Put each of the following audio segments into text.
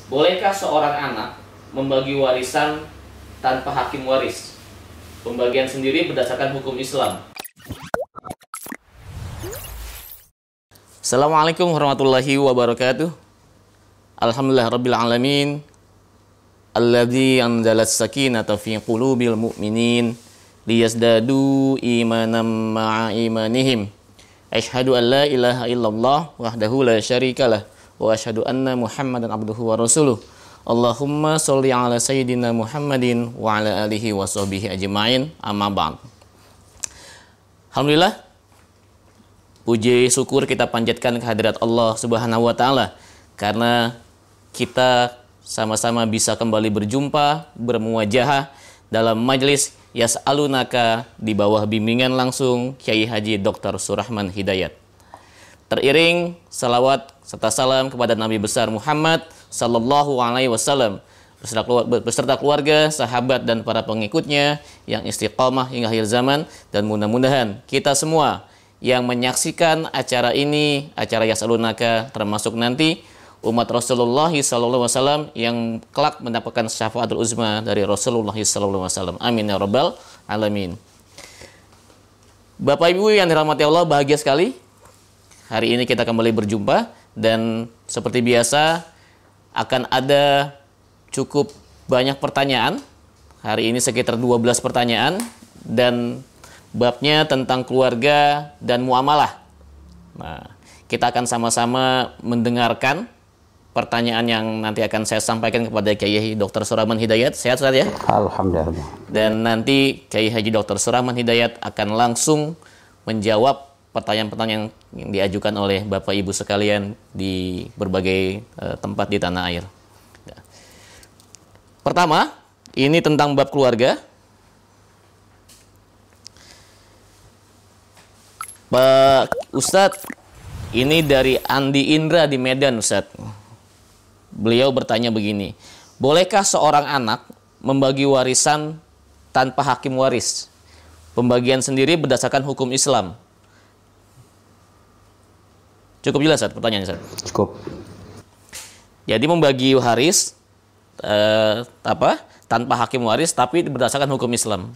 Bolehkah seorang anak membagi warisan tanpa hakim waris? Pembagian sendiri berdasarkan hukum Islam. Assalamualaikum warahmatullahi wabarakatuh. Alhamdulillah rabbil alamin. Alladzi anzalas sakinata fi qulubil mu'minin liyazdadu imanan ma'a imanihim. Asyhadu an la ilaha illallah wahdahu la syarikalah wa asyhadu anna Muhammadan abduhu wa rasuluh. Allahumma sholli ala sayyidina Muhammadin wa ala alihi wa sahbihi ajma'in. Amma ba'd. Alhamdulillah, puji syukur kita panjatkan kehadirat Allah Subhanahu wa taala karena kita sama-sama bisa kembali berjumpa, bermuwajahah dalam majelis Yas'alunaka di bawah bimbingan langsung Kiai Haji Dr. Surahman Hidayat. Teriring salawat serta salam kepada Nabi besar Muhammad sallallahu alaihi wasallam beserta keluarga, sahabat dan para pengikutnya yang istiqamah hingga akhir zaman, dan mudah-mudahan kita semua yang menyaksikan acara ini, acara Yas'alunaka, termasuk nanti umat Rasulullah sallallahu alaihi wasallam yang kelak mendapatkan syafaatul uzma dari Rasulullah sallallahu alaihi wasallam. Amin ya rabbal alamin. Bapak Ibu yang dirahmati Allah, bahagia sekali hari ini kita kembali berjumpa, dan seperti biasa akan ada cukup banyak pertanyaan. Hari ini sekitar 12 pertanyaan, dan babnya tentang keluarga dan muamalah. Nah, kita akan sama-sama mendengarkan pertanyaan yang nanti akan saya sampaikan kepada Kiai Dr. Surahman Hidayat. Sehat Ustaz ya? Alhamdulillah. Dan nanti Kiai Haji Dr. Surahman Hidayat akan langsung menjawab pertanyaan-pertanyaan yang diajukan oleh Bapak Ibu sekalian di berbagai tempat di tanah air. Pertama, ini tentang bab keluarga. Pak Ustadz, ini dari Andi Indra di Medan, Ustadz. Beliau bertanya begini, bolehkah seorang anak membagi warisan tanpa hakim waris? Pembagian sendiri berdasarkan hukum Islam. Cukup jelas, Ustadz, pertanyaannya, Ustadz? Cukup. Jadi membagi waris tanpa hakim waris, tapi berdasarkan hukum Islam,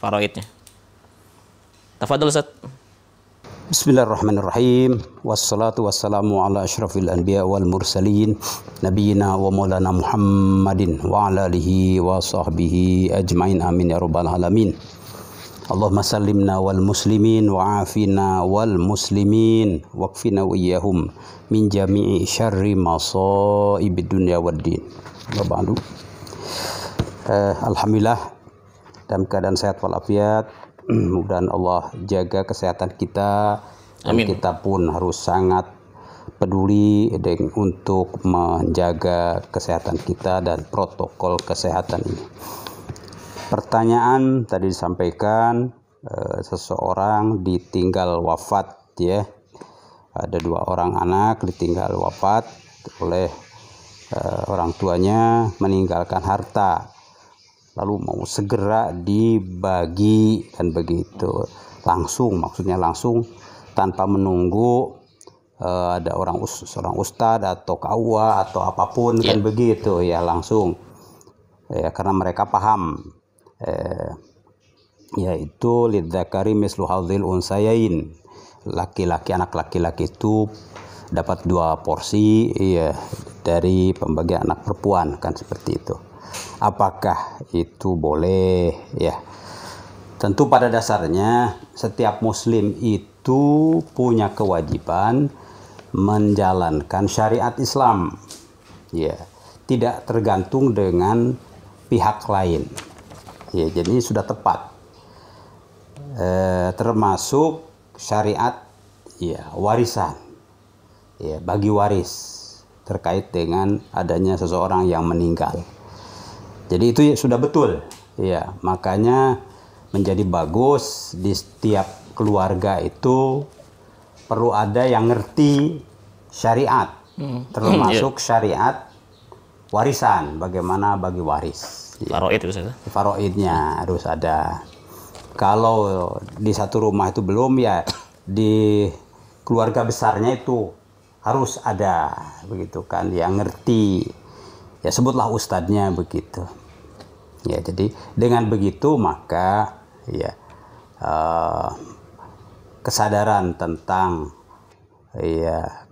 faraidnya. Tafadhol, Ustadz. Bismillahirrahmanirrahim. Wassalatu wassalamu ala asyrafil anbiya wal mursalin nabiyina wa maulana Muhammadin wa ala alihi wa sahbihi ajmain. Amin ya rabbal alamin. Allahumma sallimna wal muslimin wa afina wal muslimin waqfina wa iyyahum min jami'i syarri masaibid dunya waddin. Wa ba'du. Alhamdulillah dalam keadaan sehat walafiat. Mudah-mudahan Allah jaga kesehatan kita. Amin. Dan kita pun harus sangat peduli untuk menjaga kesehatan kita dan protokol kesehatan ini. Pertanyaan tadi disampaikan, seseorang ditinggal wafat, ya. Ada 2 orang anak ditinggal wafat oleh orang tuanya, meninggalkan harta. Lalu mau segera dibagi dan begitu. Langsung, maksudnya langsung tanpa menunggu ada seorang ustadz atau kawa atau apapun, kan begitu ya, langsung. Ya, karena mereka paham. Yaitu lidzakari mislu hadzil unsayain, anak laki-laki itu dapat 2 porsi, ya, dari pembagian anak perempuan, kan seperti itu. Apakah itu boleh? Ya, tentu pada dasarnya setiap muslim itu punya kewajiban menjalankan syariat Islam, ya, tidak tergantung dengan pihak lain. Ya, jadi sudah tepat. Termasuk syariat, ya, warisan, ya, bagi waris terkait dengan adanya seseorang yang meninggal. Jadi itu sudah betul, ya. Makanya menjadi bagus di setiap keluarga itu perlu ada yang ngerti syariat, termasuk syariat warisan, bagaimana bagi waris. Faraid itu, Ustaz. Faraidnya harus ada. Kalau di satu rumah itu belum, ya di keluarga besarnya itu harus ada, begitu kan, yang ngerti ya sebutlah ustadznya begitu. Ya, jadi dengan begitu maka ya kesadaran tentang ya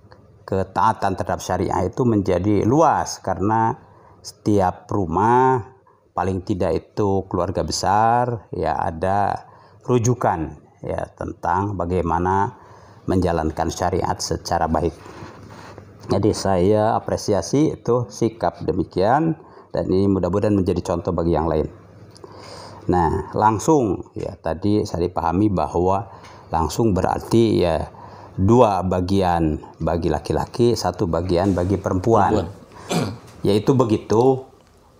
ketaatan terhadap syariah itu menjadi luas, karena setiap rumah paling tidak itu keluarga besar ya ada rujukan ya tentang bagaimana menjalankan syariat secara baik. Jadi saya apresiasi itu sikap demikian, dan ini mudah-mudahan menjadi contoh bagi yang lain. Nah, langsung ya tadi saya dipahami bahwa langsung berarti ya 2 bagian bagi laki-laki, 1 bagian bagi perempuan. Yaitu begitu,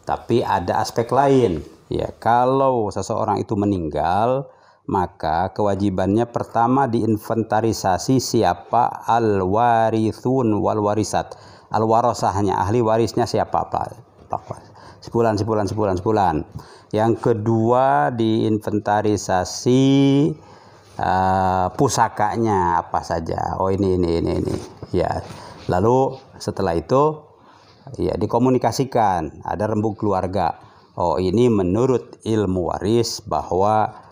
tapi ada aspek lain. Ya, kalau seseorang itu meninggal, maka kewajibannya pertama diinventarisasi siapa al-warithun wal warisat. Al-warasahnya, ahli warisnya siapa, Pak? Sebulan. Yang kedua diinventarisasi pusakanya apa saja. Oh ini. Ya. Lalu setelah itu ya dikomunikasikan, ada rembuk keluarga. Oh ini menurut ilmu waris bahwa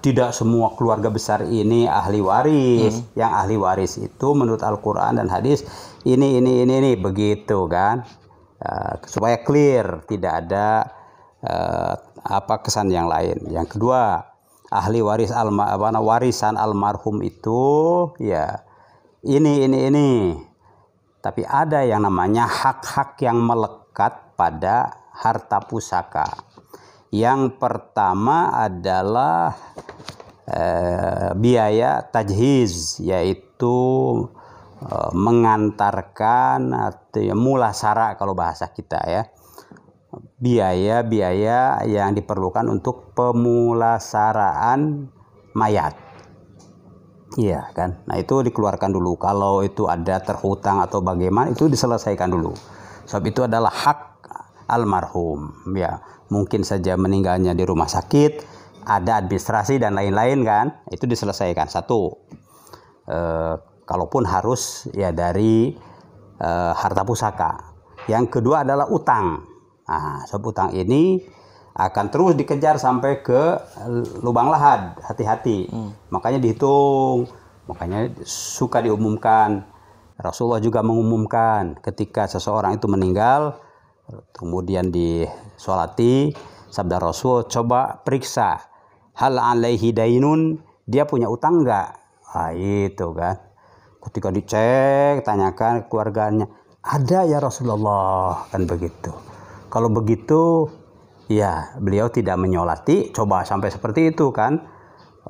tidak semua keluarga besar ini ahli waris. Yang ahli waris itu menurut Al-Quran dan hadis ini begitu kan, supaya clear, tidak ada kesan yang lain. Yang kedua, ahli waris warisan almarhum itu ya ini. Tapi ada yang namanya hak-hak yang melekat pada harta pusaka. Yang pertama adalah biaya tajhiz, yaitu mengantarkan atau mulasara kalau bahasa kita ya. Biaya-biaya yang diperlukan untuk pemulasaraan mayat. Iya kan. Nah, itu dikeluarkan dulu. Kalau itu ada terhutang atau bagaimana, itu diselesaikan dulu. Sebab itu adalah hak almarhum. Ya, mungkin saja meninggalnya di rumah sakit, ada administrasi dan lain-lain kan. Itu diselesaikan. 1. Kalaupun harus ya dari harta pusaka. Yang kedua adalah utang. Nah, sebab utang ini akan terus dikejar sampai ke lubang lahat. Hati-hati. Makanya dihitung. Makanya suka diumumkan. Rasulullah juga mengumumkan ketika seseorang itu meninggal, kemudian disolati, sabda Rasul, coba periksa, hal alaihi dainun, dia punya utang enggak? Itu kan. Ketika dicek, tanyakan keluarganya, ada ya Rasulullah, kan begitu. Kalau begitu, ya beliau tidak menyolati, coba sampai seperti itu kan.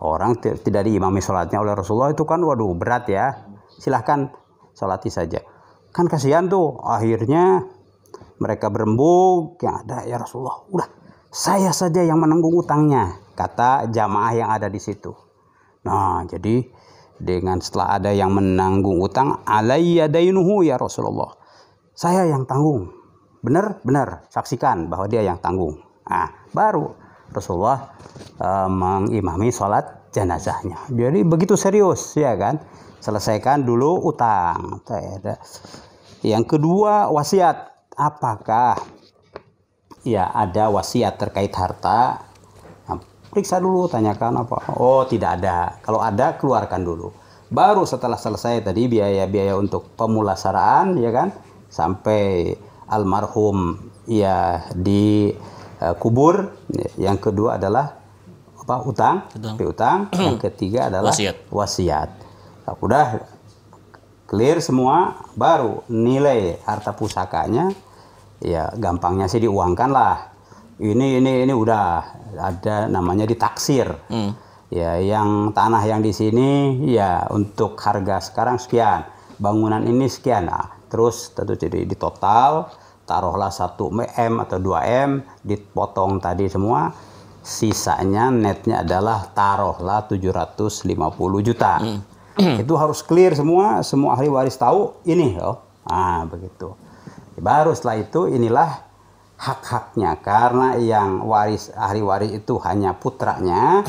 Orang tidak diimami sholatnya oleh Rasulullah itu kan, waduh berat ya. Silahkan sholati saja. Kan kasihan tuh, akhirnya mereka berembuk, yang ada ya Rasulullah, udah saya saja yang menanggung utangnya, kata jamaah yang ada di situ. Nah, jadi dengan setelah ada yang menanggung utang, alayya dainuhu ya Rasulullah, saya yang tanggung. Benar, saksikan bahwa dia yang tanggung. Nah, baru Rasulullah mengimami sholat jenazahnya. Jadi begitu serius ya kan. Selesaikan dulu utang. Yang kedua, wasiat. Apakah ya ada wasiat terkait harta? Nah, periksa dulu, tanyakan apa. Oh, tidak ada. Kalau ada, keluarkan dulu. Baru setelah selesai tadi biaya-biaya untuk pemulasaraan ya kan, sampai almarhum ya dikubur. Yang kedua adalah apa? Utang. Yang ketiga adalah wasiat. Nah, udah clear semua, baru nilai harta pusakanya ya gampangnya sih diuangkan lah. Ini udah ada namanya ditaksir. Ya, yang tanah yang di sini ya untuk harga sekarang sekian, bangunan ini sekian. Nah, terus tentu jadi di total taruhlah 1 M atau 2 M, dipotong tadi semua, sisanya netnya adalah taruhlah 750 juta. Itu harus clear semua ahli waris tahu ini loh. Nah, begitu. Baru setelah itu inilah hak-haknya, karena yang ahli waris itu hanya putranya.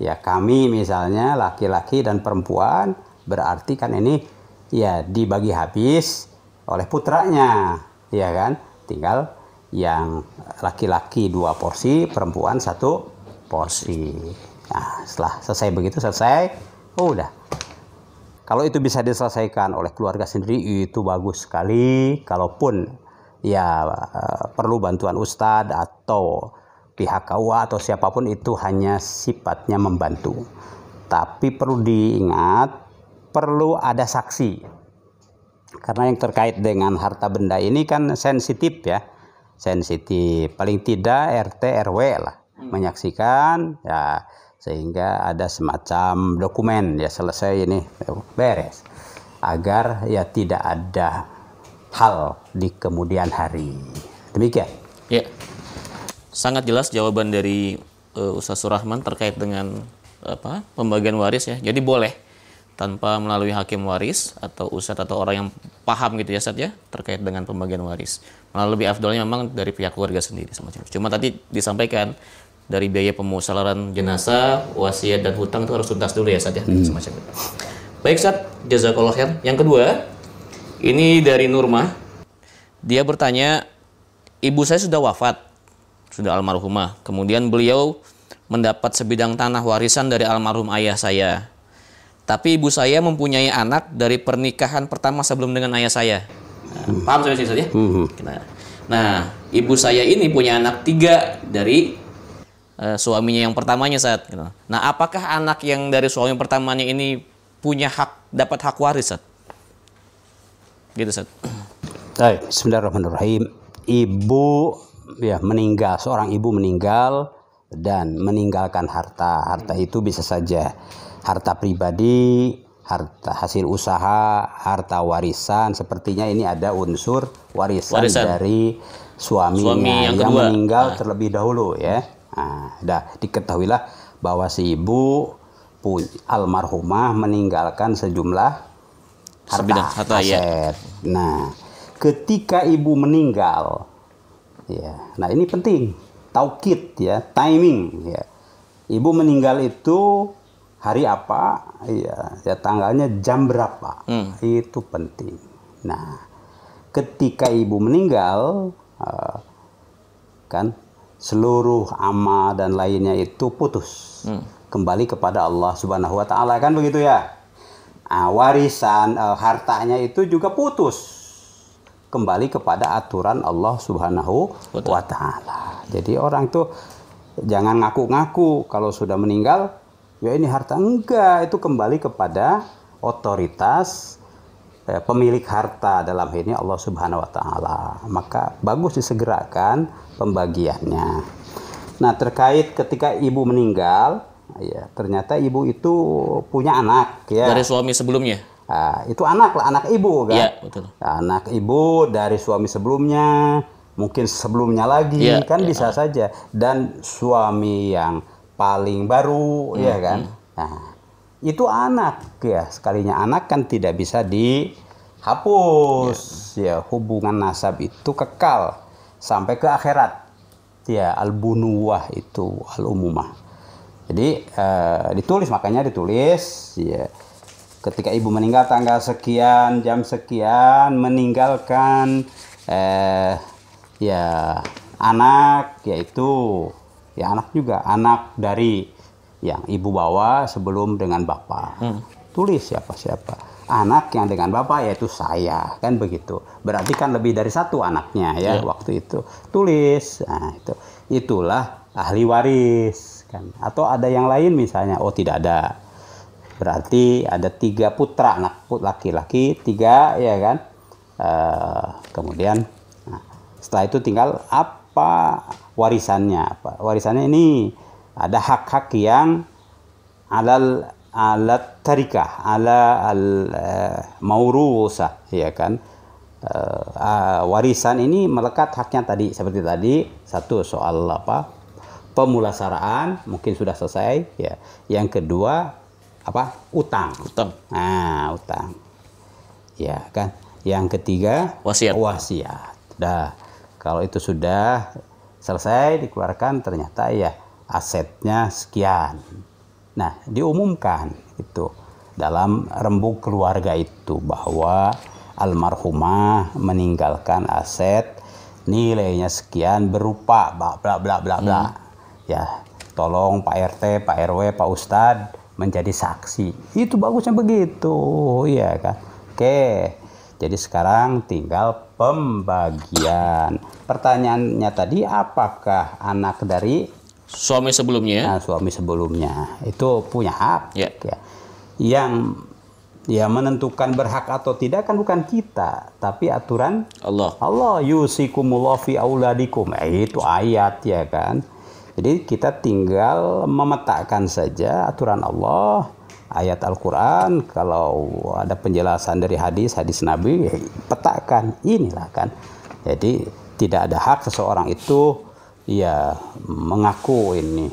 Ya, kami misalnya laki-laki dan perempuan, berarti kan ini ya dibagi habis oleh putranya, ya kan? tinggal yang laki-laki 2 porsi, perempuan 1 porsi. Nah, setelah selesai begitu, udah. Kalau itu bisa diselesaikan oleh keluarga sendiri itu bagus sekali. Kalaupun ya perlu bantuan ustadz atau pihak KUA atau siapapun, itu hanya sifatnya membantu. Tapi perlu diingat, perlu ada saksi. Karena yang terkait dengan harta benda ini kan sensitif ya. Sensitif. Paling tidak RT RW lah menyaksikan ya, sehingga ada semacam dokumen ya, selesai ini beres. Agar ya tidak ada hal di kemudian hari. Demikian. Ya. Sangat jelas jawaban dari Ustaz Surahman terkait dengan pembagian waris ya. Jadi boleh tanpa melalui hakim waris atau ustadz atau orang yang paham gitu ya Ustaz ya, terkait dengan pembagian waris. Malah lebih afdolnya memang dari pihak keluarga sendiri semacam. Cuma tadi disampaikan dari biaya pemusalaran jenazah, wasiat dan hutang itu harus tuntas dulu ya Ustaz ya, semacam itu. Baik Ustaz, jazakallah khair. Yang kedua, ini dari Nurmah. Dia bertanya, ibu saya sudah wafat, sudah almarhumah. Kemudian beliau mendapat sebidang tanah warisan dari almarhum ayah saya. Tapi ibu saya mempunyai anak dari pernikahan pertama sebelum dengan ayah saya. Nah, paham saya sih ya? Nah, ibu saya ini punya anak 3 dari suaminya yang pertamanya saat. Nah, apakah anak yang dari suami pertamanya ini punya dapat hak waris Sat? Gitu Sat. Baik, bismillahirrahmanirrahim. Ibu ya meninggal, seorang ibu meninggal dan meninggalkan harta. Harta itu bisa saja harta pribadi, harta hasil usaha, harta warisan. Sepertinya ini ada unsur warisan. Dari suaminya yang kedua, meninggal terlebih dahulu ya. Nah, diketahuilah bahwa si ibu almarhumah meninggalkan sejumlah harta aset. Ya. Nah, ketika ibu meninggal, ya, nah ini penting, taukid ya, timing ya. Ibu meninggal itu hari apa, ya tanggalnya jam berapa, itu penting. Nah, ketika ibu meninggal, kan seluruh amal dan lainnya itu putus, kembali kepada Allah Subhanahu Wa Taala, kan begitu ya. Nah, warisan hartanya itu juga putus, kembali kepada aturan Allah Subhanahu wa Ta'ala. Jadi orang itu jangan ngaku-ngaku kalau sudah meninggal ya ini harta, enggak, itu kembali kepada otoritas pemilik harta, dalam hal ini Allah Subhanahu wa Ta'ala. Maka bagus disegerakan pembagiannya. Nah, terkait ketika ibu meninggal, ya ternyata ibu itu punya anak ya dari suami sebelumnya. Nah, itu anak lah, anak ibu kan. Ya, betul. Anak ibu dari suami sebelumnya, mungkin sebelumnya lagi, kan bisa saja. Dan suami yang paling baru, ya kan. Nah, itu anak ya. Sekalinya anak kan tidak bisa dihapus. Ya, hubungan nasab itu kekal sampai ke akhirat. Ya, al-bunuwah itu al-umumah. Jadi ditulis, makanya ditulis ya. Ketika ibu meninggal tanggal sekian, jam sekian, meninggalkan ya anak, yaitu ya anak juga, anak dari yang ibu bawa sebelum dengan bapak. Tulis siapa-siapa. Anak yang dengan bapak yaitu saya, kan begitu. Berarti kan lebih dari 1 anaknya ya waktu itu. Tulis. Nah, itulah ahli waris kan. Atau ada yang lain misalnya, oh tidak ada. Berarti ada 3 putra, anak laki-laki 3 ya kan. Kemudian setelah itu tinggal apa warisannya. Warisannya ini ada hak-hak yang alat tarikah, al maurusah ya kan. Warisan ini melekat haknya tadi, seperti tadi 1 soal pemulasaraan mungkin sudah selesai ya. Yang kedua utang. Nah, utang ya kan. Yang ketiga wasiat. Nah, kalau itu sudah selesai dikeluarkan, ternyata ya asetnya sekian. Nah, diumumkan itu dalam rembuk keluarga itu bahwa almarhumah meninggalkan aset nilainya sekian berupa bla bla bla bla bla. Ya, tolong Pak RT, Pak RW, Pak Ustadz menjadi saksi. Itu bagusnya begitu, iya kan? Oke. Jadi sekarang tinggal pembagian. Pertanyaannya tadi, apakah anak dari Suami sebelumnya. suami sebelumnya itu punya hak? Ya. Ya. Yang menentukan berhak atau tidak kan bukan kita, tapi aturan Allah. Allah. Yusikumullah fi auladikum. Itu ayat, ya kan. Jadi kita tinggal memetakkan saja aturan Allah, ayat Al-Quran. Kalau ada penjelasan dari hadis Nabi, ya petakan. Inilah kan. Jadi tidak ada hak seseorang itu ya mengaku ini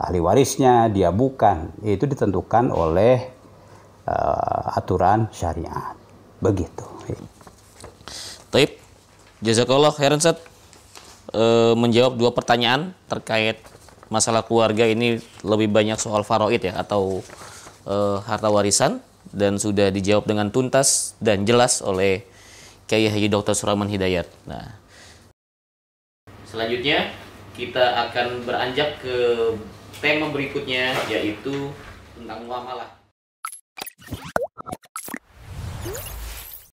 ahli warisnya, dia bukan. Itu ditentukan oleh aturan syariat. Begitu. Taib. Jazakallah khairan Ustaz. Menjawab 2 pertanyaan terkait masalah keluarga ini, lebih banyak soal faraid ya, atau harta warisan, dan sudah dijawab dengan tuntas dan jelas oleh Kiai Haji Dr. Surahman Hidayat. Nah, selanjutnya kita akan beranjak ke tema berikutnya, yaitu tentang muamalah.